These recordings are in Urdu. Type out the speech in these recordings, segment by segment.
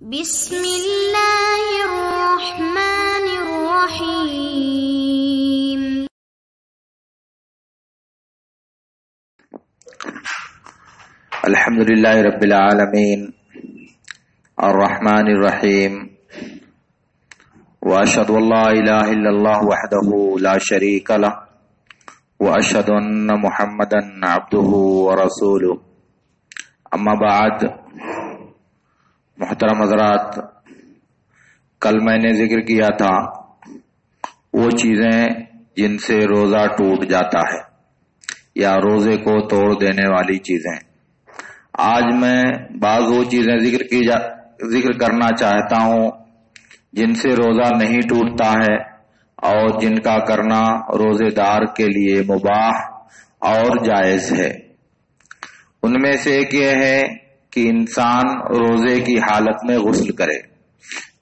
بسم اللہ الرحمن الرحیم. الحمدللہ رب العالمین الرحمن الرحیم واشهد ان لا الہ الا اللہ وحدہ لا شریک لہ واشهد ان محمدا عبدہ ورسولہ. اما بعد، محترم حضرات، کل میں نے ذکر کیا تھا وہ چیزیں جن سے روزہ ٹوٹ جاتا ہے یا روزے کو توڑ دینے والی چیزیں. آج میں بعض وہ چیزیں ذکر کرنا چاہتا ہوں جن سے روزہ نہیں ٹوٹتا ہے اور جن کا کرنا روزے دار کے لیے مباح اور جائز ہے. ان میں سے ایک یہ ہے کہ انسان روزے کی حالت میں غسل کرے،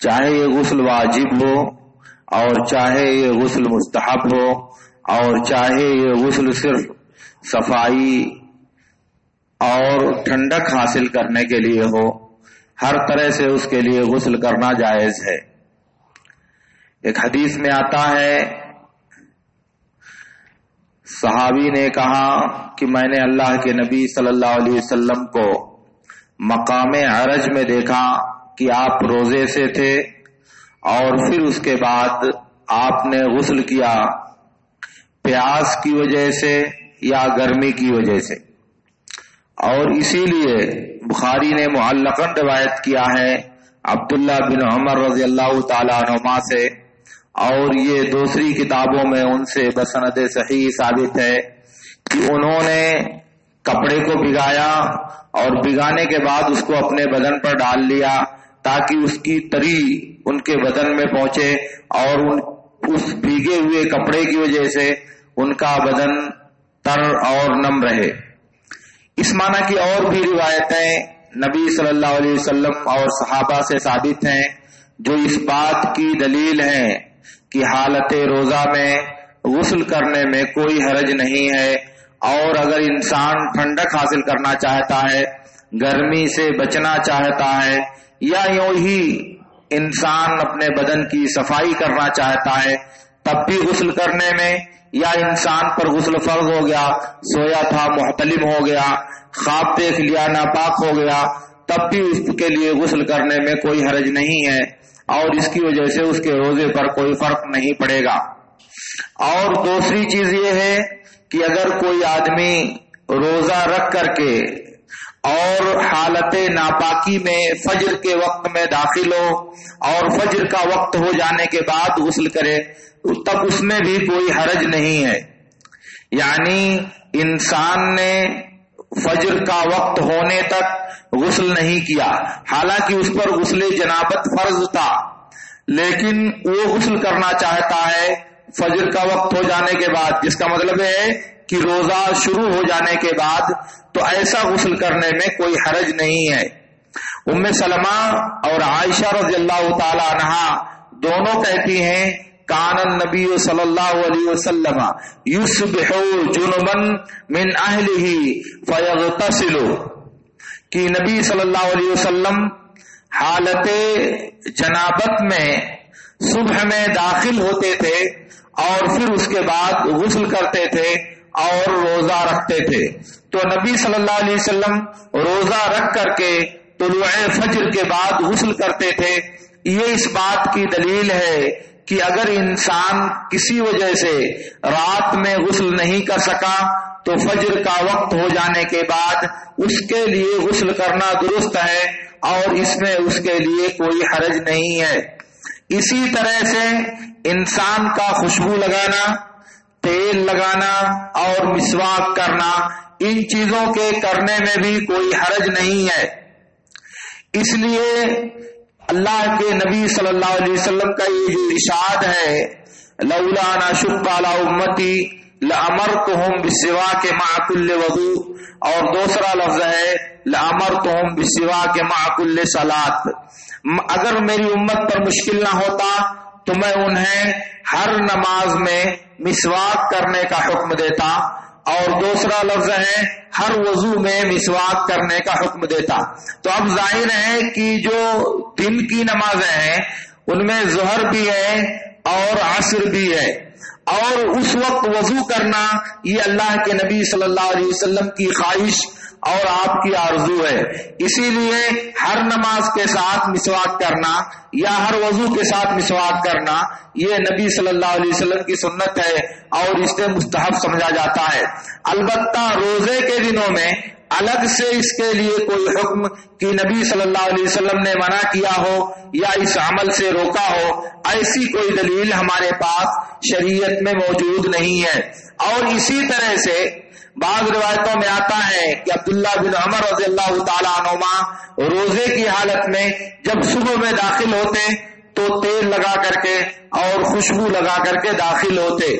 چاہے یہ غسل واجب ہو اور چاہے یہ غسل مستحب ہو اور چاہے یہ غسل صرف صفائی اور ٹھنڈک حاصل کرنے کے لیے ہو. ہر طرح سے اس کے لیے غسل کرنا جائز ہے. ایک حدیث میں آتا ہے، صحابی نے کہا کہ میں نے اللہ کے نبی صلی اللہ علیہ وسلم کو مقام عرج میں دیکھا کہ آپ روزے سے تھے اور پھر اس کے بعد آپ نے غسل کیا، پیاس کی وجہ سے یا گرمی کی وجہ سے. اور اسی لیے بخاری نے معلقاً روایت کیا ہے عبداللہ بن عمر رضی اللہ تعالیٰ عنہما سے، اور یہ دوسری کتابوں میں ان سے بسند صحیح ثابت ہے کہ انہوں نے کپڑے کو بھگایا اور بھگانے کے بعد اس کو اپنے بدن پر ڈال لیا تاکہ اس کی تری ان کے بدن میں پہنچے اور اس بھیگے ہوئے کپڑے کی وجہ سے ان کا بدن تر اور نم رہے. اس معنی کی اور بھی روایتیں نبی صلی اللہ علیہ وسلم اور صحابہ سے ثابت ہیں جو اس بات کی دلیل ہیں کہ حالت روزہ میں غسل کرنے میں کوئی حرج نہیں ہے. اور اگر انسان ٹھنڈک حاصل کرنا چاہتا ہے، گرمی سے بچنا چاہتا ہے، یا یوں ہی انسان اپنے بدن کی صفائی کرنا چاہتا ہے، تب بھی غسل کرنے میں، یا انسان پر غسل فرض ہو گیا، سویا تھا محتلم ہو گیا، خواب دیکھ لیا ناپاک ہو گیا، تب بھی اس کے لیے غسل کرنے میں کوئی حرج نہیں ہے اور اس کی وجہ سے اس کے روزے پر کوئی فرق نہیں پڑے گا. اور دوسری چیز یہ ہے کہ اگر کوئی آدمی روزہ رکھ کر کے اور حالت ناپاکی میں فجر کے وقت میں داخل ہو اور فجر کا وقت ہو جانے کے بعد غسل کرے تب اس میں بھی کوئی حرج نہیں ہے. یعنی انسان نے فجر کا وقت ہونے تک غسل نہیں کیا، حالانکہ اس پر غسل جنابت فرض تھا، لیکن وہ غسل کرنا چاہتا ہے فجر کا وقت ہو جانے کے بعد، جس کا مطلب ہے کہ روزہ شروع ہو جانے کے بعد، تو ایسا غسل کرنے میں کوئی حرج نہیں ہے. ام سلمہ اور عائشہ رضی اللہ تعالی عنہا دونوں کہتی ہیں کان النبی صلی اللہ علیہ وسلم یصبح جنبا من اہلہ فیغتسل، کہ نبی صلی اللہ علیہ وسلم حالت جنابت میں صبح میں داخل ہوتے تھے اور پھر اس کے بعد غسل کرتے تھے اور روزہ رکھتے تھے. تو نبی صلی اللہ علیہ وسلم روزہ رکھ کر کے طلوع فجر کے بعد غسل کرتے تھے. یہ اس بات کی دلیل ہے کہ اگر انسان کسی وجہ سے رات میں غسل نہیں کر سکا تو فجر کا وقت ہو جانے کے بعد اس کے لیے غسل کرنا درست ہے اور اس میں اس کے لیے کوئی حرج نہیں ہے. اسی طرح سے انسان کا خوشبو لگانا، تیل لگانا اور مسواک کرنا، ان چیزوں کے کرنے میں بھی کوئی حرج نہیں ہے. اس لیے اللہ کے نبی صلی اللہ علیہ وسلم کا یہ جو ارشاد ہے لولا ان اشق علی امتی لامرتهم بالسواک مع كل وضوء، اور دوسرا لفظ ہے لامرتهم بالسواک مع كل صلاۃ، اگر میری امت پر مشکل نہ ہوتا تو میں انہیں ہر نماز میں مسواک کرنے کا حکم دیتا اور دوسرا لفظ ہے ہر وضو میں مسواک کرنے کا حکم دیتا. تو اب ظاہر ہے کہ جو دن کی نمازیں ہیں ان میں ظہر بھی ہے اور عصر بھی ہے، اور اس وقت وضو کرنا یہ اللہ کے نبی صلی اللہ علیہ وسلم کی خواہش اور آپ کی آرزو ہے. اسی لیے ہر نماز کے ساتھ مسواک کرنا یا ہر وضو کے ساتھ مسواک کرنا یہ نبی صلی اللہ علیہ وسلم کی سنت ہے اور اس سے مستحب سمجھا جاتا ہے. البتہ روزے کے دنوں میں الگ سے اس کے لیے کوئی حکم کہ نبی صلی اللہ علیہ وسلم نے منع کیا ہو یا اس عمل سے روکا ہو، ایسی کوئی دلیل ہمارے پاس شریعت میں موجود نہیں ہے. اور اسی طرح سے بعض روایتوں میں آتا ہے کہ عبداللہ بن عمر رضی اللہ تعالیٰ عنہما روزے کی حالت میں جب صبح میں داخل ہوتے تو تیل لگا کر کے اور خوشبو لگا کر کے داخل ہوتے.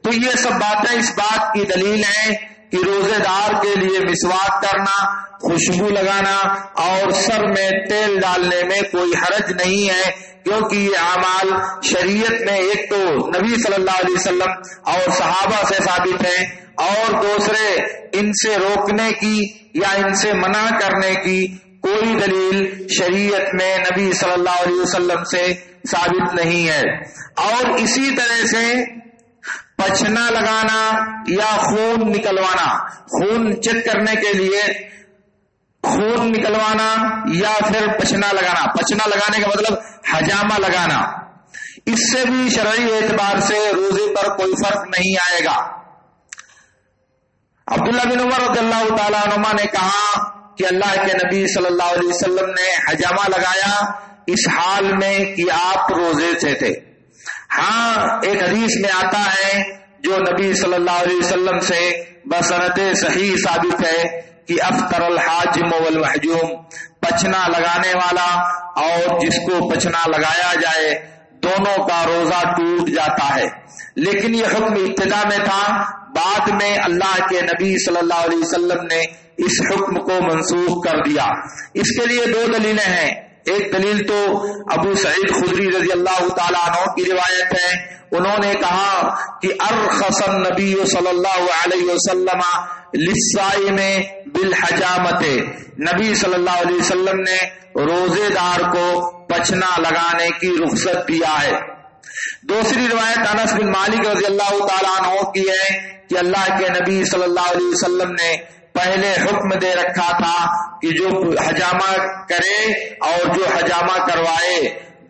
تو یہ سب باتیں اس بات کی دلیل ہیں کہ روزے دار کے لیے مسواک کرنا، خوشبو لگانا اور سر میں تیل ڈالنے میں کوئی حرج نہیں ہے، کیونکہ یہ اعمال شریعت میں ایک تو نبی صلی اللہ علیہ وسلم اور صحابہ سے ثابت ہیں، اور دوسرے ان سے روکنے کی یا ان سے منع کرنے کی کوئی دلیل شریعت میں نبی صلی اللہ علیہ وسلم سے ثابت نہیں ہے. اور اسی طرح سے پچھنا لگانا یا خون نکلوانا، خون چیک کرنے کے لیے خون نکلوانا یا پھر پچھنا لگانا، پچھنا لگانے کا مطلب حجامہ لگانا، اس سے بھی شرعی اعتبار سے روزے پر کوئی فرق نہیں آئے گا. عبداللہ بن عمر رضی اللہ تعالیٰ عنہما نے کہا کہ اللہ کے نبی صلی اللہ علیہ وسلم نے حجامہ لگایا اس حال میں کہ آپ روزے سے تھے. ہاں ایک حدیث میں آتا ہے جو نبی صلی اللہ علیہ وسلم سے بسند صحیح ثابت ہے کہ افطر الحاجم والمحجوم، پچھنا لگانے والا اور جس کو پچھنا لگایا جائے دونوں کا روزہ ٹوٹ جاتا ہے. لیکن یہ حکم ابتدا میں تھا، بعد میں اللہ کے نبی صلی اللہ علیہ وسلم نے اس حکم کو منسوخ کر دیا. اس کے لیے دو دلیلیں ہیں. ایک دلیل تو ابو سعید خدری رضی اللہ تعالیٰ عنہ کی روایت ہے، انہوں نے کہا کہ ارخص النبی صلی اللہ علیہ وسلم للصائم بالحجامت، نبی صلی اللہ علیہ وسلم نے روزے دار کو پچھنا لگانے کی رخصت دیا ہے. دوسری روایت انس بن مالک رضی اللہ تعالیٰ عنہ کی ہے کہ اللہ کے نبی صلی اللہ علیہ وسلم نے پہلے حکم دے رکھا تھا کہ جو حجامہ کرے اور جو حجامہ کروائے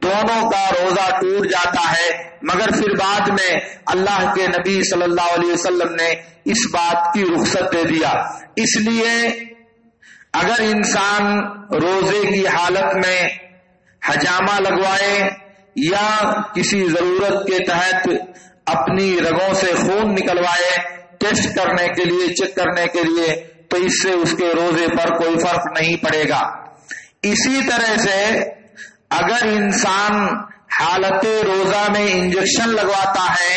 دونوں کا روزہ ٹوٹ جاتا ہے، مگر پھر بعد میں اللہ کے نبی صلی اللہ علیہ وسلم نے اس بات کی رخصت دے دیا. اس لیے اگر انسان روزے کی حالت میں حجامہ لگوائے یا کسی ضرورت کے تحت اپنی رگوں سے خون نکلوائے ٹیسٹ کرنے کے لیے، چیک کرنے کے لیے، تو اس سے اس کے روزے پر کوئی فرق نہیں پڑے گا. اسی طرح سے اگر انسان حالت روزہ میں انجیکشن لگواتا ہے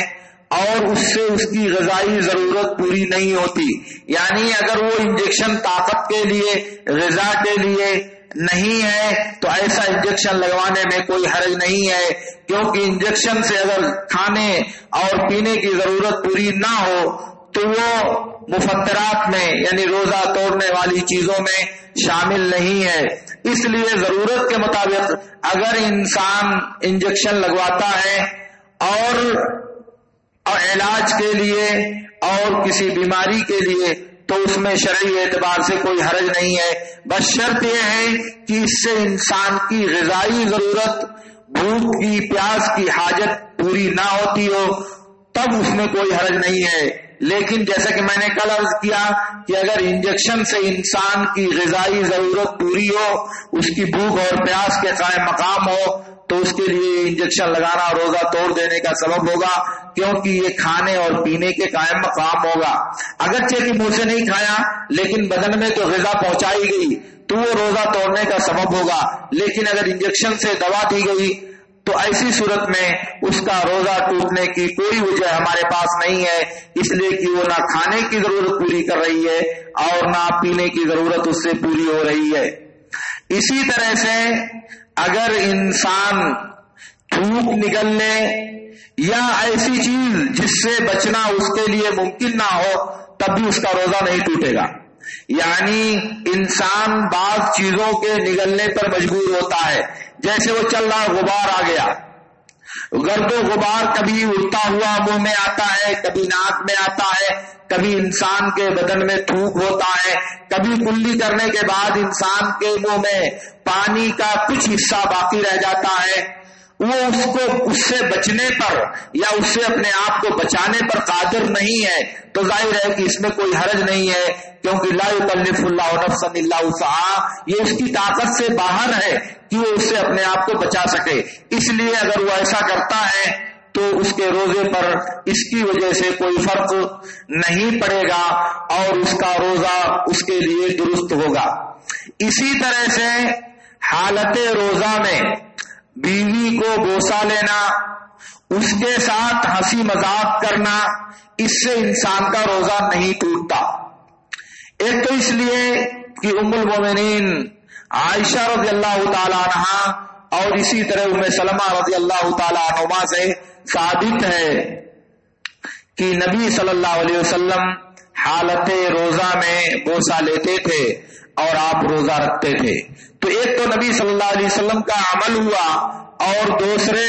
اور اس سے اس کی غذائی ضرورت پوری نہیں ہوتی، یعنی اگر وہ انجیکشن طاقت کے لیے، غذا کے لیے نہیں ہے تو ایسا انجیکشن لگوانے میں کوئی حرج نہیں ہے، کیونکہ انجیکشن سے اگر کھانے اور پینے کی ضرورت پوری نہ ہو تو وہ مفطرات میں یعنی روزہ توڑنے والی چیزوں میں شامل نہیں ہے. اس لیے ضرورت کے مطابق اگر انسان انجیکشن لگواتا ہے اور علاج کے لیے اور کسی بیماری کے لیے تو اس میں شرعی اعتبار سے کوئی حرج نہیں ہے. بس شرط یہ ہے کہ اس سے انسان کی غذائی ضرورت، بھوک کی، پیاس کی حاجت پوری نہ ہوتی ہو، تب اس میں کوئی حرج نہیں ہے. لیکن جیسا کہ میں نے کل عرض کیا کہ اگر انجیکشن سے انسان کی غذائی ضرورت پوری ہو، اس کی بھوک اور پیاس کے قائم مقام ہو، تو اس کے لیے انجیکشن لگانا روزہ توڑ دینے کا سبب ہوگا، کیونکہ یہ کھانے اور پینے کے قائم مقام ہوگا. اگرچہ کہ منہ سے نہیں کھایا لیکن بدن میں تو غذا پہنچائی گئی تو وہ روزہ توڑنے کا سبب ہوگا. لیکن اگر انجیکشن سے دوا دی گئی تو ایسی صورت میں اس کا روزہ ٹوٹنے کی کوئی وجہ ہمارے پاس نہیں ہے، اس لیے کہ وہ نہ کھانے کی ضرورت پوری کر رہی ہے اور نہ پینے کی ضرورت اس سے پوری ہو رہی ہے. اسی طرح سے اگر انسان تھوک نکلنے یا ایسی چیز جس سے بچنا اس کے لیے ممکن نہ ہو تب بھی اس کا روزہ نہیں ٹوٹے گا. یعنی انسان بعض چیزوں کے نگلنے پر مجبور ہوتا ہے. جیسے وہ چل رہا غبار آ گیا, گرد و غبار کبھی اڑتا ہوا منہ میں آتا ہے, کبھی ناک میں آتا ہے, کبھی انسان کے بدن میں تھوک ہوتا ہے, کبھی کلی کرنے کے بعد انسان کے منہ میں پانی کا کچھ حصہ باقی رہ جاتا ہے. وہ اس سے بچنے پر یا اس سے اپنے آپ کو بچانے پر قادر نہیں ہے تو ظاہر ہے کہ اس میں کوئی حرج نہیں ہے, کیونکہ لا یکلف اللہ نفسا الا وسعہا, یہ اس کی طاقت سے باہر ہے کہ وہ اس سے اپنے آپ کو بچا سکے. اس لیے اگر وہ ایسا کرتا ہے تو اس کے روزے پر اس کی وجہ سے کوئی فرق نہیں پڑے گا اور اس کا روزہ اس کے لیے درست ہوگا. اسی طرح سے حالت روزہ میں بیوی کو بوسہ لینا, اس کے ساتھ ہنسی مذاق کرنا, اس سے انسان کا روزہ نہیں ٹوٹتا. ایک تو اس لیے کہ ام المومنین عائشہ رضی اللہ تعالی عنہا اور اسی طرح ام سلمہ رضی اللہ تعالی عنہما سے ثابت ہے کہ نبی صلی اللہ علیہ وسلم حالت روزہ میں بوسہ لیتے تھے اور آپ روزہ رکھتے تھے. تو ایک تو نبی صلی اللہ علیہ وسلم کا عمل ہوا اور دوسرے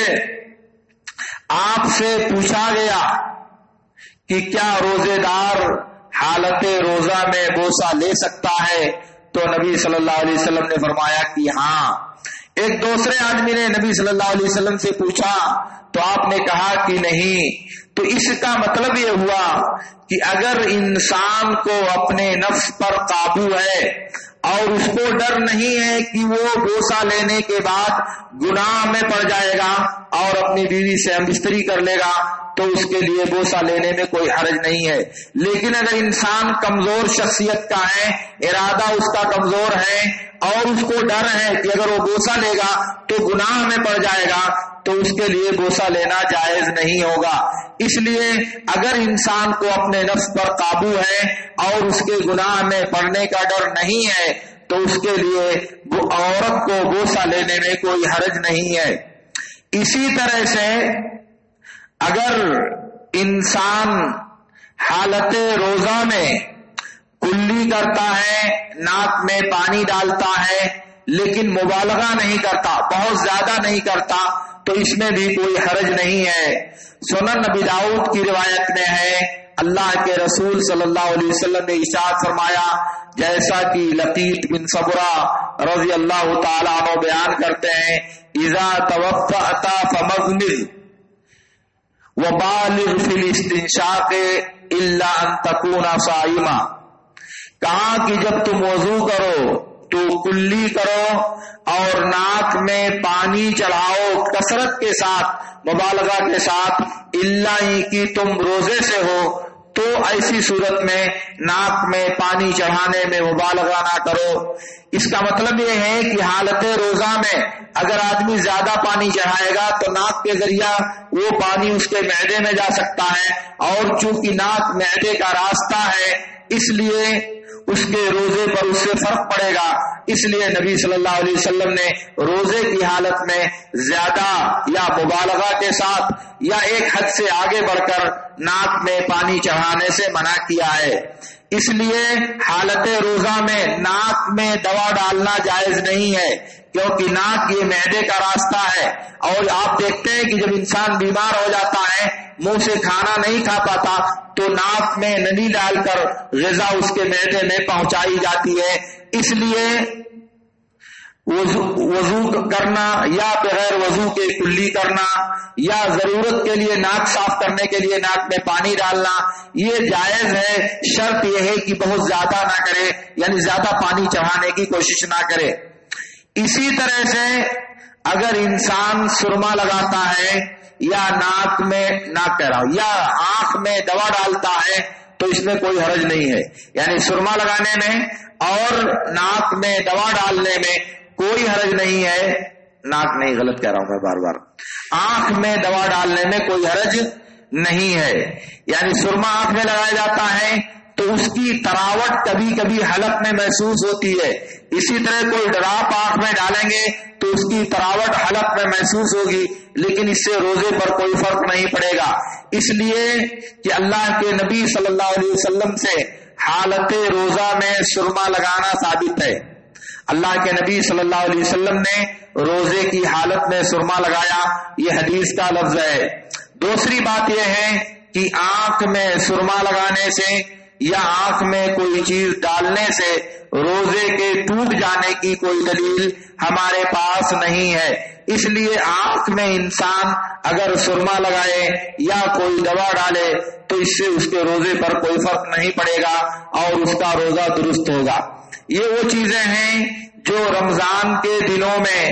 آپ سے پوچھا گیا کہ کیا روزے دار حالت روزہ میں بوسہ لے سکتا ہے, تو نبی صلی اللہ علیہ وسلم نے فرمایا کہ ہاں. ایک دوسرے آدمی نے نبی صلی اللہ علیہ وسلم سے پوچھا تو آپ نے کہا کہ نہیں. تو اس کا مطلب یہ ہوا کہ اگر انسان کو اپنے نفس پر قابو ہے اور اس کو ڈر نہیں ہے کہ وہ بوسہ لینے کے بعد گناہ میں پڑ جائے گا اور اپنی بیوی سے ہم بستری کر لے گا, تو اس کے لیے بوسہ لینے میں کوئی حرج نہیں ہے. لیکن اگر انسان کمزور شخصیت کا ہے, ارادہ اس کا کمزور ہے اور اس کو ڈر ہے کہ اگر وہ بوسہ لے گا تو گناہ میں پڑ جائے گا, تو اس کے لیے بوسہ لینا جائز نہیں ہوگا. اس لیے اگر انسان کو اپنے نفس پر قابو ہے اور اس کے گناہ میں پڑنے کا ڈر نہیں ہے تو اس کے لیے عورت کو بوسہ لینے میں کوئی حرج نہیں ہے. اسی طرح سے اگر انسان حالت روزہ میں کلی کرتا ہے, ناک میں پانی ڈالتا ہے لیکن مبالغہ نہیں کرتا, بہت زیادہ نہیں کرتا, تو اس میں بھی کوئی حرج نہیں ہے. سنن نبی داؤد کی روایت میں ہے اللہ کے رسول صلی اللہ علیہ وسلم نے ارشاد فرمایا, جیسا کہ لقیط بن صبرہ رضی اللہ تعالیٰ عنہ بیان کرتے ہیں, اذا توفأت فمغمض وبالغ فی الاستنشاق الا ان تکون صائما. کہا کہ جب تم وضو کرو تو کلی کرو اور ناک میں پانی چڑھاؤ کثرت کے ساتھ, مبالغہ کے ساتھ, الا کہ تم روزے سے ہو تو ایسی صورت میں ناک میں پانی چڑھانے میں مبالغہ نہ کرو. اس کا مطلب یہ ہے کہ حالت روزہ میں اگر آدمی زیادہ پانی چڑھائے گا تو ناک کے ذریعہ وہ پانی اس کے معدے میں جا سکتا ہے, اور چونکہ ناک معدے کا راستہ ہے اس لیے اس کے روزے پر اس سے فرق پڑے گا. اس لیے نبی صلی اللہ علیہ وسلم نے روزے کی حالت میں زیادہ یا مبالغہ کے ساتھ یا ایک حد سے آگے بڑھ کر ناک میں پانی چڑھانے سے منع کیا ہے. اس لیے حالت روزہ میں ناک میں دوا ڈالنا جائز نہیں ہے, کیونکہ ناک یہ معدے کا راستہ ہے, اور آپ دیکھتے ہیں کہ جب انسان بیمار ہو جاتا ہے, منہ سے کھانا نہیں کھا پاتا, تو ناک میں نلی ڈال کر غذا اس کے معدے میں پہنچائی جاتی ہے. اس لیے وضو کرنا یا بغیر وضو کے کلی کرنا یا ضرورت کے لیے ناک صاف کرنے کے لیے ناک میں پانی ڈالنا یہ جائز ہے. شرط یہ ہے کہ بہت زیادہ نہ کرے, یعنی زیادہ پانی چڑھانے کی کوشش نہ کرے. اسی طرح سے اگر انسان سرما لگاتا ہے یا ناک میں یا آنکھ میں دوا ڈالتا ہے تو اس میں کوئی حرج نہیں ہے. یعنی سرما لگانے میں اور ناک میں دوا ڈالنے میں کوئی حرج نہیں ہے. ناک نہیں, غلط کہہ رہا ہوں میں بار بار, آنکھ میں دوا ڈالنے میں کوئی حرج نہیں ہے. یعنی سرما آنکھ میں لگایا جاتا ہے تو اس کی تراوٹ کبھی کبھی حلق میں محسوس ہوتی ہے. اسی طرح کوئی ڈراپ آنکھ میں ڈالیں گے تو اس کی تراوٹ حلق میں محسوس ہوگی، لیکن اس سے روزے پر کوئی فرق نہیں پڑے گا. اس لیے کہ اللہ کے نبی صلی اللہ علیہ وسلم سے حالت روزہ میں سرما لگانا ثابت ہے. اللہ کے نبی صلی اللہ علیہ وسلم نے روزے کی حالت میں سرما لگایا، یہ حدیث کا لفظ ہے. دوسری بات یہ ہے کہ آنکھ میں سرما لگانے سے یا آنکھ میں کوئی چیز ڈالنے سے روزے کے ٹوٹ جانے کی کوئی دلیل ہمارے پاس نہیں ہے. اس لیے آنکھ میں انسان اگر سرما لگائے یا کوئی دوا ڈالے تو اس سے اس کے روزے پر کوئی فرق نہیں پڑے گا اور اس کا روزہ درست ہوگا. یہ وہ چیزیں ہیں جو رمضان کے دنوں میں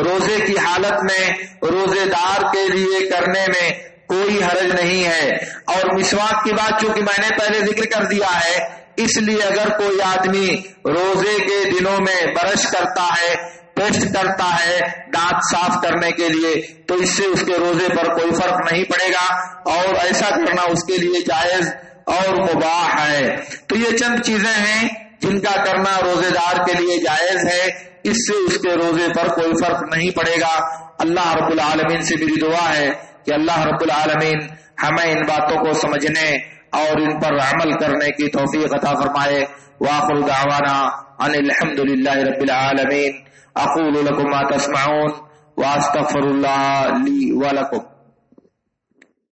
روزے کی حالت میں روزے دار کے لیے کرنے میں کوئی حرج نہیں ہے. اور مسواک کی بات چونکہ میں نے پہلے ذکر کر دیا ہے، اس لیے اگر کوئی آدمی روزے کے دنوں میں برش کرتا ہے، پیسٹ کرتا ہے دانت صاف کرنے کے لیے، تو اس سے اس کے روزے پر کوئی فرق نہیں پڑے گا اور ایسا کرنا اس کے لیے جائز اور مباح ہے. تو یہ چند چیزیں ہیں جن کا کرنا روزے دار کے لیے جائز ہے، اس سے اس کے روزے پر کوئی فرق نہیں پڑے گا. اللہ رب العالمین سے میری دعا ہے کہ اللہ رب العالمین ہمیں ان باتوں کو سمجھنے اور ان پر عمل کرنے کی توفیق عطا فرمائے. وآخر دعوانا ان الحمد للہ رب العالمین. اقول لکم ما تسمعون واستغفر اللہ لی ولکم.